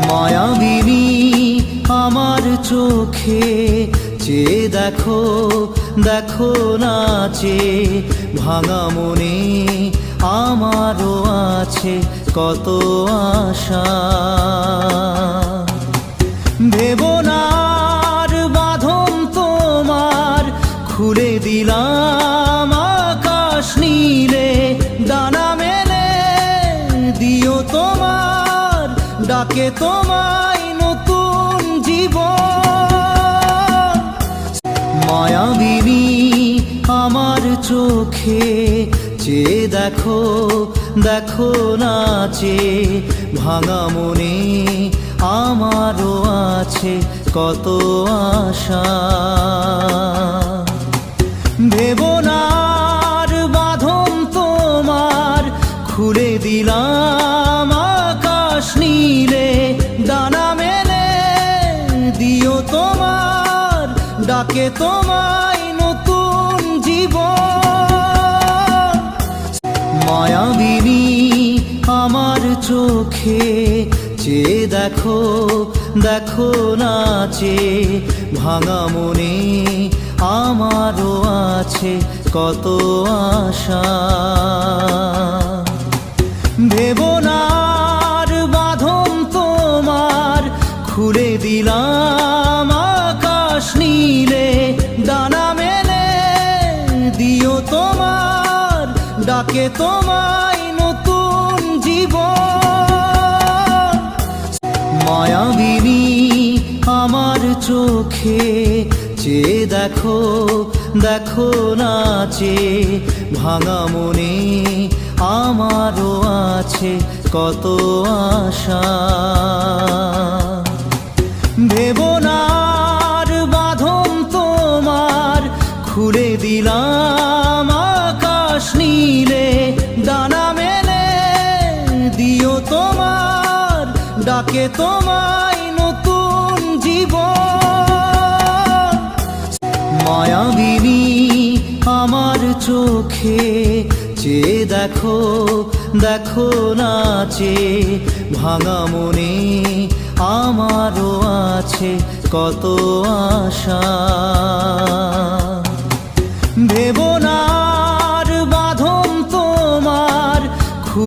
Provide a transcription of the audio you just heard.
মায়াবিনী আমার চোখে চেয়ে দেখো, দেখো নাচে ভাঙা মনে আমারও আছে কত আশা। ভেবনার বাঁধন তোমার খুলে দিলাম আকাশ নীলে, ডানা মেলে দিও তোমার ডাকে তোমায় নতুন জীবন। মায়াবিনী আমার চোখে চেয়ে দেখো, দেখো নাচে ভাঙা মনে আমারও আছে কত আশা। ভেবনার বাঁধন তোমার খুলে দিলাম আকাশ নীলে, ডানা মেলে দিও তোমার ডাকে তোমায় নতুন জীবন। মায়াবিনী আমার চোখে চেয়ে দেখো, দেখো নাচে ভাঙা মনে আমারও আছে কত আশা। ভেবনার বাঁধন তোমার খুলে দিলাম আকাশ নীলে, ডানা মেলে দিও তোমার ডাকে তোমায় নতুন জীবন। মায়াবিনী আমার চোখে চেয়ে দেখো, দেখো নাচে ভাঙা মনে আমারও আছে কত আশা। ভেবনার বাঁধন তোমার খুলে দিলাম আকাশ নীলে, ডানা মেলে দিও তোমার ডাকে তোমায় নতুন জীবন। মায়াবিনী আমার চোখে চেয়ে দেখো, দেখো নাচে ভাঙা মনে আমারও আছে কত আশা।